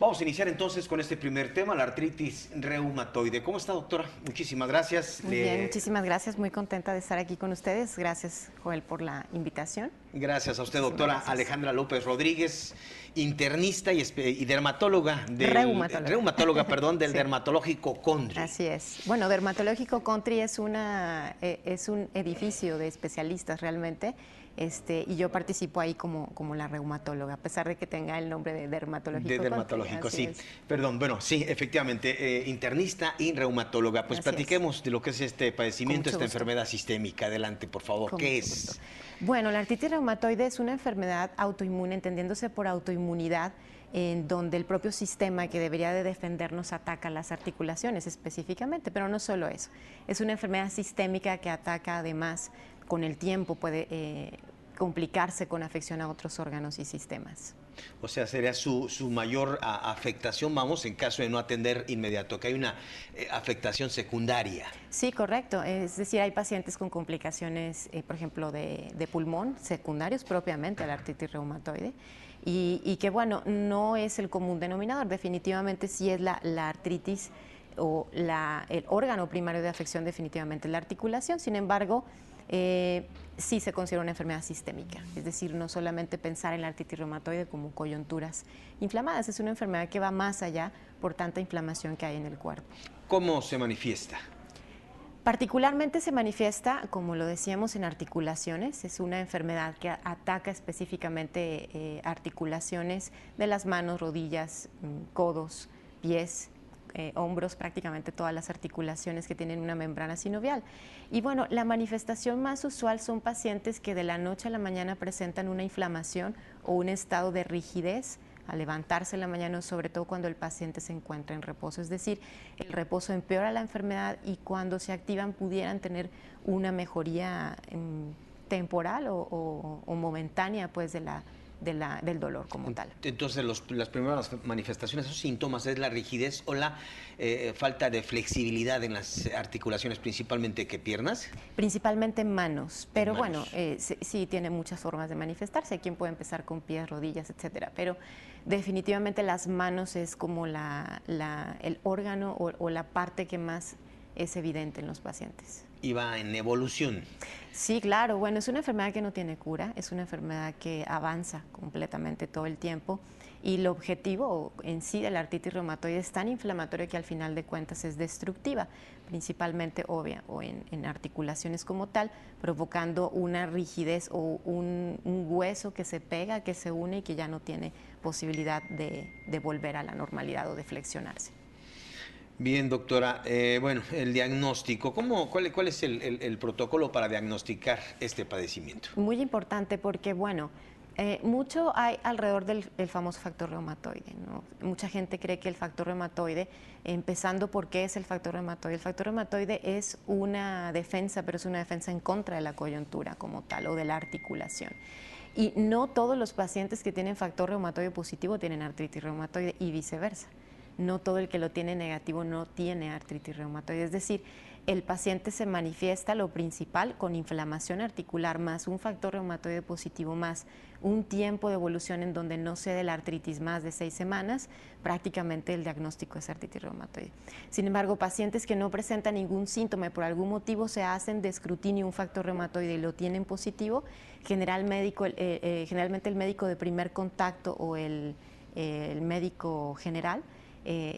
Vamos a iniciar entonces con este primer tema, la artritis reumatoide. ¿Cómo está, doctora? Muchísimas gracias. Muy bien, muchísimas gracias. Muy contenta de estar aquí con ustedes. Gracias, Joel, por la invitación. Gracias a usted, Muchísimas doctora gracias. Alejandra López Rodríguez, internista y dermatóloga Reumatóloga. reumatóloga, perdón, del Sí, dermatológico Condri. así es. Bueno, Dermatológico Country es es un edificio de especialistas realmente, y yo participo ahí como la reumatóloga, a pesar de que tenga el nombre de De Dermatológico Country. dermatológico, Así sí. es. Perdón, bueno, sí, efectivamente, internista y reumatóloga. Pues Así es. platiquemos de lo que es este Con padecimiento, mucho esta gusto. enfermedad sistémica. Adelante, por favor. Con ¿Qué mucho gusto. es? Bueno, la artritis reumatoide es una enfermedad autoinmune, entendiéndose por autoinmunidad, en donde el propio sistema que debería de defendernos ataca las articulaciones específicamente, pero no solo eso. Es una enfermedad sistémica que ataca además con el tiempo, puede complicarse con afección a otros órganos y sistemas. O sea, sería su mayor afectación, vamos, en caso de no atender inmediato, que hay una afectación secundaria. Sí, correcto. Es decir, hay pacientes con complicaciones, por ejemplo, de pulmón, secundarios propiamente a la artritis reumatoide, y que, bueno, no es el común denominador. Definitivamente sí es la artritis o el órgano primario de afección, definitivamente la articulación. Sin embargo, sí se considera una enfermedad sistémica, es decir, no solamente pensar en la artritis reumatoide como coyunturas inflamadas, es una enfermedad que va más allá por tanta inflamación que hay en el cuerpo. ¿Cómo se manifiesta? Particularmente se manifiesta, como lo decíamos, en articulaciones. Es una enfermedad que ataca específicamente articulaciones de las manos, rodillas, codos, pies, hombros, prácticamente todas las articulaciones que tienen una membrana sinovial. Y bueno, la manifestación más usual son pacientes que de la noche a la mañana presentan una inflamación o un estado de rigidez a levantarse en la mañana, sobre todo cuando el paciente se encuentra en reposo. Es decir, el reposo empeora la enfermedad y cuando se activan pudieran tener una mejoría temporal o momentánea pues, del dolor como tal. Entonces, las primeras manifestaciones, esos síntomas, es la rigidez o la falta de flexibilidad en las articulaciones, principalmente, ¿qué piernas? Principalmente manos, pero bueno, Manos. sí tiene muchas formas de manifestarse. Hay quien puede empezar con pies, rodillas, etcétera, pero definitivamente las manos es como el órgano o la parte que más es evidente en los pacientes. Y va en evolución. Sí, claro. Bueno, es una enfermedad que no tiene cura, es una enfermedad que avanza completamente todo el tiempo y el objetivo en sí de la artritis reumatoide es tan inflamatoria que al final de cuentas es destructiva, principalmente obvia o en articulaciones como tal, provocando una rigidez o un hueso que se pega, que se une y que ya no tiene posibilidad de volver a la normalidad o de flexionarse. Bien, doctora. Bueno, el diagnóstico, ¿cuál es el protocolo para diagnosticar este padecimiento? Muy importante porque, bueno, mucho hay alrededor del famoso factor reumatoide, ¿no? Mucha gente cree que el factor reumatoide, empezando por qué es el factor reumatoide. El factor reumatoide es una defensa, pero es una defensa en contra de la coyuntura como tal o de la articulación. Y no todos los pacientes que tienen factor reumatoide positivo tienen artritis reumatoide y viceversa. No todo el que lo tiene negativo no tiene artritis reumatoide. Es decir, el paciente se manifiesta lo principal con inflamación articular más un factor reumatoide positivo más un tiempo de evolución en donde no cede la artritis más de 6 semanas, prácticamente el diagnóstico es artritis reumatoide. Sin embargo, pacientes que no presentan ningún síntoma y por algún motivo se hacen de escrutinio un factor reumatoide y lo tienen positivo, generalmente el médico de primer contacto o el médico general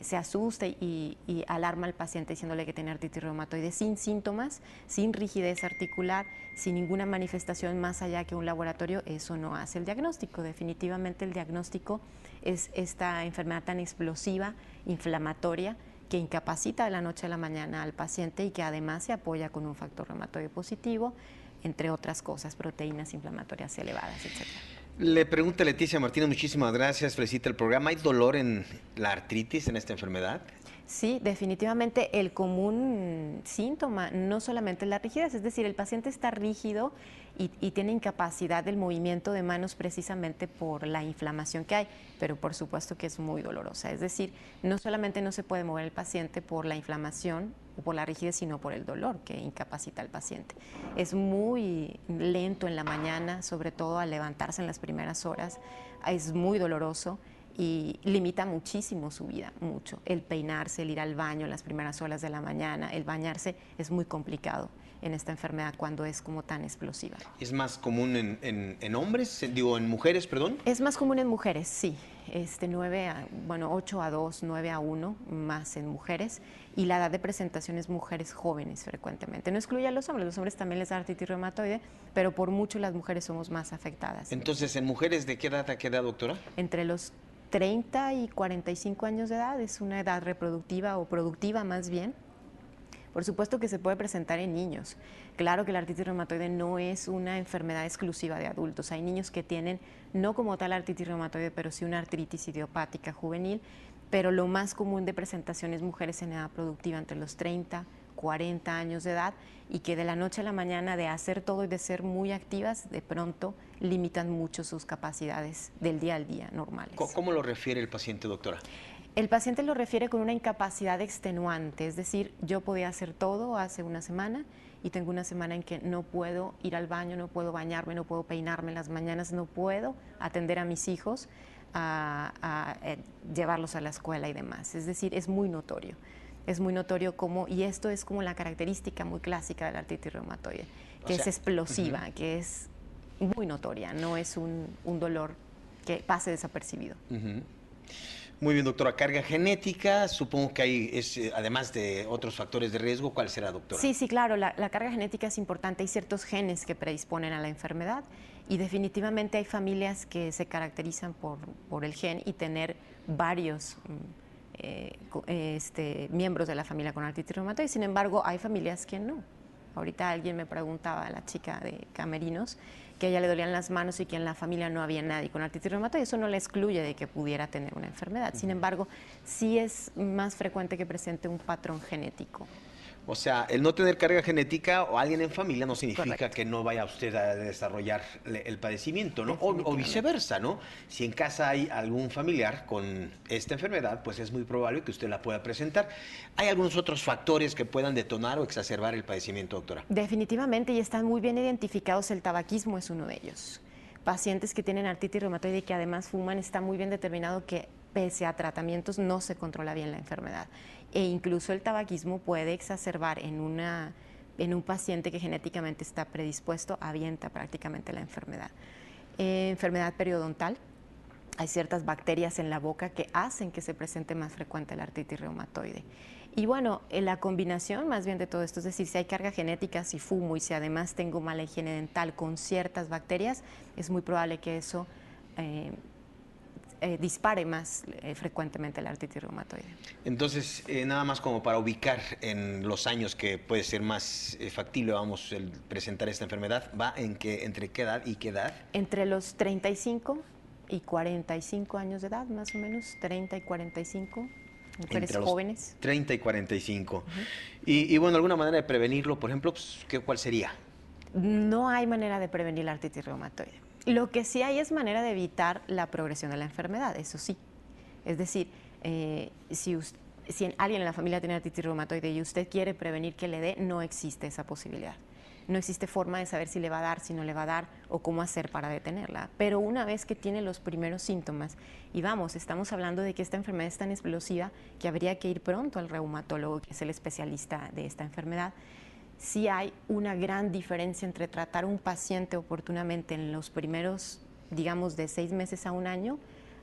se asusta y alarma al paciente diciéndole que tiene artritis reumatoide sin síntomas, sin rigidez articular, sin ninguna manifestación más allá que un laboratorio. Eso no hace el diagnóstico. Definitivamente el diagnóstico es esta enfermedad tan explosiva, inflamatoria, que incapacita de la noche a la mañana al paciente y que además se apoya con un factor reumatoide positivo, entre otras cosas, proteínas inflamatorias elevadas, etcétera. Le pregunta Leticia Martínez, muchísimas gracias, felicita el programa. ¿Hay dolor en la artritis, en esta enfermedad? Sí, definitivamente el común síntoma no solamente es la rigidez, es decir, el paciente está rígido y tiene incapacidad del movimiento de manos precisamente por la inflamación que hay, pero por supuesto que es muy dolorosa. Es decir, no solamente no se puede mover el paciente por la inflamación o por la rigidez, sino por el dolor que incapacita al paciente. Es muy lento en la mañana, sobre todo al levantarse en las primeras horas, es muy doloroso. y limita muchísimo su vida, mucho. El peinarse, el ir al baño en las primeras horas de la mañana, el bañarse es muy complicado en esta enfermedad cuando es como tan explosiva. ¿Es más común en hombres, digo, en mujeres, perdón? Es más común en mujeres, sí. 8 a 2, 9 a 1, más en mujeres. Y la edad de presentación es mujeres jóvenes frecuentemente. No excluye a los hombres también les da artritis reumatoide, pero por mucho las mujeres somos más afectadas. Entonces, ¿en mujeres de qué edad a qué edad, doctora? Entre los 30 y 45 años de edad, es una edad reproductiva o productiva más bien. Por supuesto que se puede presentar en niños. Claro que la artritis reumatoide no es una enfermedad exclusiva de adultos. Hay niños que tienen, no como tal artritis reumatoide, pero sí una artritis idiopática juvenil, pero lo más común de presentación es mujeres en edad productiva entre los 30, 40 años de edad y que de la noche a la mañana de hacer todo y de ser muy activas, de pronto limitan mucho sus capacidades del día al día normales. ¿Cómo lo refiere el paciente, doctora? El paciente lo refiere con una incapacidad extenuante, es decir, yo podía hacer todo hace una semana y tengo una semana en que no puedo ir al baño, no puedo bañarme, no puedo peinarme en las mañanas, no puedo atender a mis hijos, llevarlos a la escuela y demás. Es decir, es muy notorio. Es muy notorio como, y esto es como la característica muy clásica de la artritis reumatoide, que es explosiva, que es muy notoria, no es un dolor que pase desapercibido. Muy bien, doctora. Carga genética, supongo que hay, además de otros factores de riesgo, ¿cuál será, doctora? Sí, claro, la carga genética es importante. Hay ciertos genes que predisponen a la enfermedad y definitivamente hay familias que se caracterizan por el gen y tener varios miembros de la familia con artritis reumatoide. Sin embargo, hay familias que no. Ahorita alguien me preguntaba, la chica de Camerinos, que a ella le dolían las manos y que en la familia no había nadie con artritis reumatoide. Eso no le excluye de que pudiera tener una enfermedad. Sin embargo, sí es más frecuente que presente un patrón genético. O sea, el no tener carga genética o alguien en familia no significa Correcto. que no vaya usted a desarrollar el padecimiento, ¿no? O viceversa, ¿no? Si en casa hay algún familiar con esta enfermedad, pues es muy probable que usted la pueda presentar. ¿Hay algunos otros factores que puedan detonar o exacerbar el padecimiento, doctora? Definitivamente, y están muy bien identificados. El tabaquismo es uno de ellos. Pacientes que tienen artritis reumatoide y que además fuman, está muy bien determinado que pese a tratamientos no se controla bien la enfermedad. E incluso el tabaquismo puede exacerbar en un paciente que genéticamente está predispuesto, avienta prácticamente la enfermedad. Enfermedad periodontal. Hay ciertas bacterias en la boca que hacen que se presente más frecuente la artritis reumatoide. Y bueno, la combinación más bien de todo esto, es decir, si hay carga genética, si fumo y si además tengo mala higiene dental con ciertas bacterias, es muy probable que eso dispare más frecuentemente la artritis reumatoide. Entonces, nada más como para ubicar en los años que puede ser más factible, vamos, el presentar esta enfermedad, ¿va entre qué edad y qué edad? Entre los 35 y 45 años de edad, más o menos, 30 y 45, mujeres jóvenes. 30 y 45. Y bueno, ¿alguna manera de prevenirlo, por ejemplo, pues, cuál sería? No hay manera de prevenir la artritis reumatoide. Lo que sí hay es manera de evitar la progresión de la enfermedad, eso sí. Es decir, si alguien en la familia tiene artritis reumatoide y usted quiere prevenir que le dé, no existe esa posibilidad. No existe forma de saber si le va a dar, si no le va a dar o cómo hacer para detenerla. Pero una vez que tiene los primeros síntomas, y vamos, estamos hablando de que esta enfermedad es tan explosiva que habría que ir pronto al reumatólogo, que es el especialista de esta enfermedad. Sí hay una gran diferencia entre tratar a un paciente oportunamente en los primeros, digamos, de 6 meses a 1 año,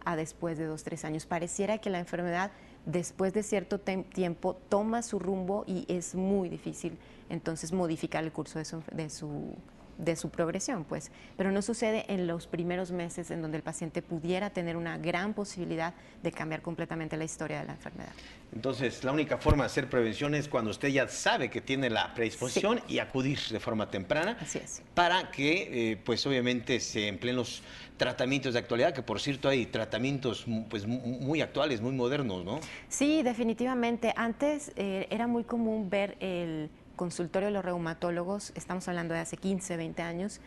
a después de 2, 3 años. Pareciera que la enfermedad, después de cierto tiempo, toma su rumbo y es muy difícil entonces modificar el curso de su progresión, pues. Pero no sucede en los primeros meses en donde el paciente pudiera tener una gran posibilidad de cambiar completamente la historia de la enfermedad. Entonces, la única forma de hacer prevención es cuando usted ya sabe que tiene la predisposición y acudir de forma temprana. Así es. Para que, pues obviamente, se empleen los tratamientos de actualidad, que por cierto hay tratamientos pues, muy actuales, muy modernos, ¿no? Sí, definitivamente. Antes era muy común ver el consultorio de los reumatólogos, estamos hablando de hace 15, 20 años,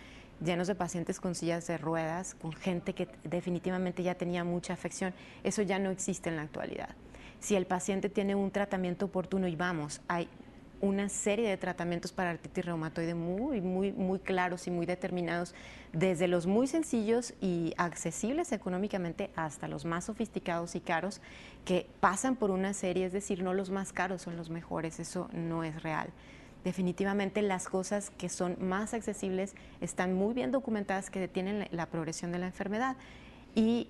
llenos de pacientes con sillas de ruedas, con gente que definitivamente ya tenía mucha afección. Eso ya no existe en la actualidad. Si el paciente tiene un tratamiento oportuno y vamos, hay una serie de tratamientos para artritis reumatoide muy claros y muy determinados, desde los muy sencillos y accesibles económicamente hasta los más sofisticados y caros, que pasan por una serie, es decir, no los más caros son los mejores, eso no es real. Definitivamente las cosas que son más accesibles están muy bien documentadas, que detienen la progresión de la enfermedad, y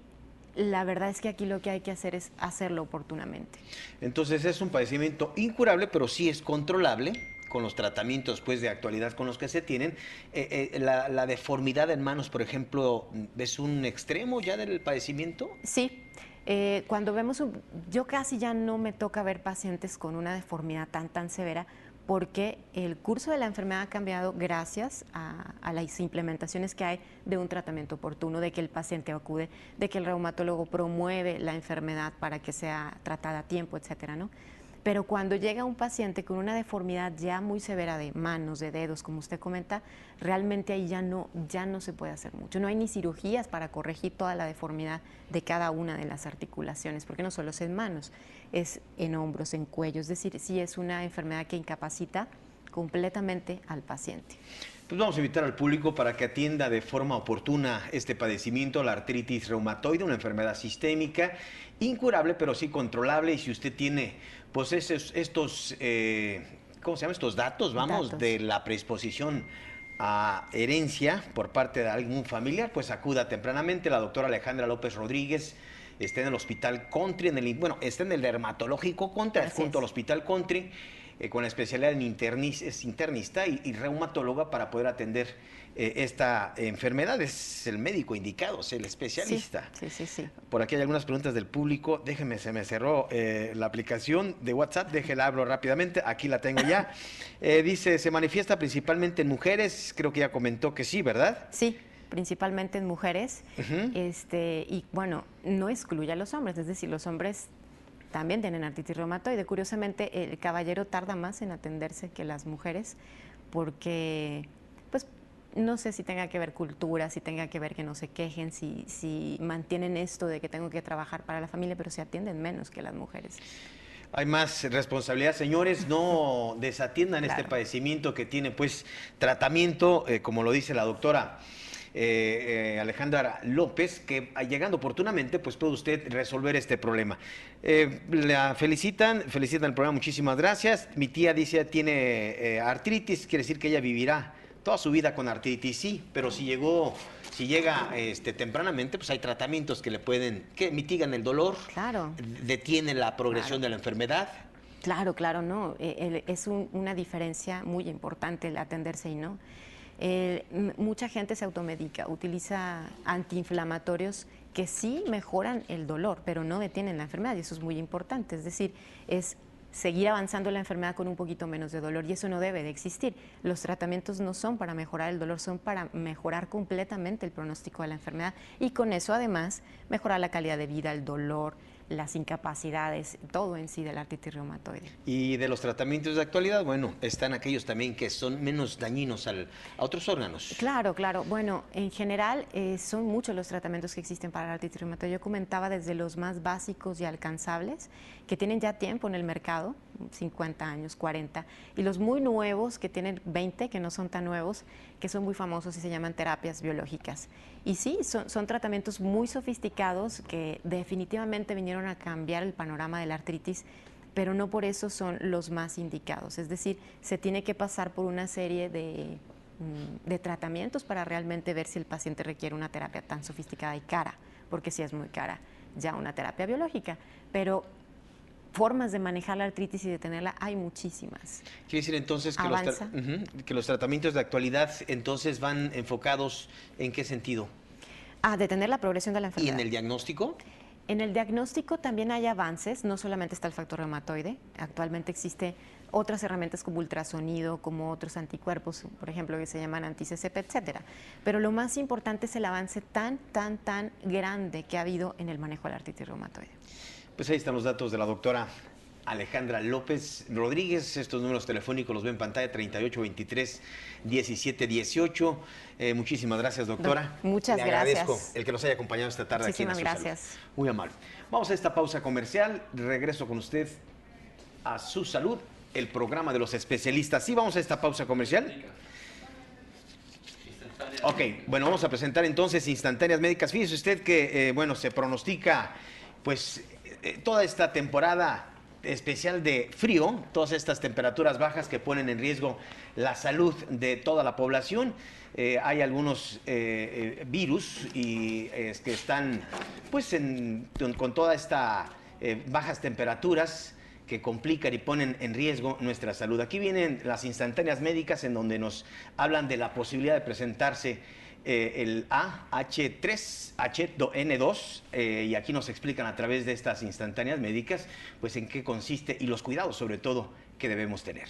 la verdad es que aquí lo que hay que hacer es hacerlo oportunamente. Entonces es un padecimiento incurable, pero sí es controlable con los tratamientos pues de actualidad con los que se tienen. La deformidad en manos, por ejemplo, ¿es un extremo ya del padecimiento? Sí. Cuando vemos, yo casi ya no me toca ver pacientes con una deformidad tan severa, porque el curso de la enfermedad ha cambiado gracias a las implementaciones que hay de un tratamiento oportuno, de que el paciente acude, de que el reumatólogo promueve la enfermedad para que sea tratada a tiempo, etcétera, ¿no? Pero cuando llega un paciente con una deformidad ya muy severa de manos, de dedos, como usted comenta, realmente ahí ya no se puede hacer mucho. No hay ni cirugías para corregir toda la deformidad de cada una de las articulaciones, porque no solo es en manos, es en hombros, en cuello. Es decir, sí es una enfermedad que incapacita completamente al paciente. Pues vamos a invitar al público para que atienda de forma oportuna este padecimiento, la artritis reumatoide, una enfermedad sistémica, incurable, pero sí controlable. Y si usted tiene pues estos, ¿cómo se llama? Estos datos, vamos, de la predisposición a herencia por parte de algún familiar, pues acuda tempranamente. La doctora Alejandra López Rodríguez está en el Hospital Country, está en el dermatológico Country, junto al Hospital Country, con la especialidad en es internista y reumatóloga para poder atender esta enfermedad. Es el médico indicado, es el especialista. Sí. Por aquí hay algunas preguntas del público. Déjeme, se me cerró la aplicación de WhatsApp. Déjela, hablo rápidamente. Aquí la tengo ya. Dice, ¿se manifiesta principalmente en mujeres? Creo que ya comentó que sí, ¿verdad? Sí, principalmente en mujeres. Y bueno, no excluye a los hombres, es decir, los hombres también tienen artritis reumatoide. Curiosamente, el caballero tarda más en atenderse que las mujeres, porque, pues, no sé si tenga que ver cultura, si tenga que ver que no se quejen, si mantienen esto de que tengo que trabajar para la familia, pero se atienden menos que las mujeres. Hay más responsabilidad, señores, no desatiendan este padecimiento que tiene pues tratamiento, como lo dice la doctora Alejandra López, que llegando oportunamente pues puede usted resolver este problema. La felicitan el programa, muchísimas gracias. Mi tía dice tiene artritis, quiere decir que ella vivirá toda su vida con artritis, sí, pero si llega tempranamente, pues hay tratamientos que mitigan el dolor, detienen la progresión de la enfermedad. Claro, no, es una diferencia muy importante el atenderse y no. Mucha gente se automedica, utiliza antiinflamatorios que sí mejoran el dolor, pero no detienen la enfermedad, y eso es muy importante. Es decir, es seguir avanzando la enfermedad con un poquito menos de dolor, y eso no debe de existir. Los tratamientos no son para mejorar el dolor, son para mejorar completamente el pronóstico de la enfermedad, y con eso además mejorar la calidad de vida, el dolor, las incapacidades, todo en sí de la artritis reumatoide. Y de los tratamientos de actualidad, bueno, están aquellos también que son menos dañinos a otros órganos. Claro. Bueno, en general son muchos los tratamientos que existen para la artritis reumatoide. Yo comentaba desde los más básicos y alcanzables, que tienen ya tiempo en el mercado, 50 años, 40, y los muy nuevos, que tienen 20, que no son tan nuevos, que son muy famosos y se llaman terapias biológicas. Y sí, son tratamientos muy sofisticados que definitivamente vinieron a cambiar el panorama de la artritis, pero no por eso son los más indicados. Es decir, se tiene que pasar por una serie de tratamientos para realmente ver si el paciente requiere una terapia tan sofisticada y cara, porque sí es muy cara ya una terapia biológica, pero formas de manejar la artritis y detenerla hay muchísimas. Quiere decir entonces que los tratamientos de actualidad entonces van enfocados ¿en qué sentido? A detener la progresión de la enfermedad. ¿Y en el diagnóstico? En el diagnóstico también hay avances, no solamente está el factor reumatoide, actualmente existe otras herramientas como ultrasonido, como otros anticuerpos, por ejemplo, que se llaman anti-CCP, etcétera. Pero lo más importante es el avance tan grande que ha habido en el manejo de la artritis reumatoide. Pues ahí están los datos de la doctora Alejandra López Rodríguez. Estos números telefónicos los ve en pantalla, 3823-1718. Muchísimas gracias, doctora. Muchas Le gracias. agradezco el que nos haya acompañado esta tarde aquí en A Su gracias. Salud. Muy amable. Vamos a esta pausa comercial. Regreso con usted a Su Salud el programa de los especialistas. Sí, vamos a esta pausa comercial. Ok, bueno, vamos a presentar entonces instantáneas médicas. Fíjese usted que, bueno, se pronostica, pues, toda esta temporada especial de frío, todas estas temperaturas bajas que ponen en riesgo la salud de toda la población. Hay algunos virus y que están, pues, con toda esta bajas temperaturas que complican y ponen en riesgo nuestra salud. Aquí vienen las instantáneas médicas en donde nos hablan de la posibilidad de presentarse el AH3, H2N2, y aquí nos explican a través de estas instantáneas médicas, pues en qué consiste y los cuidados sobre todo que debemos tener.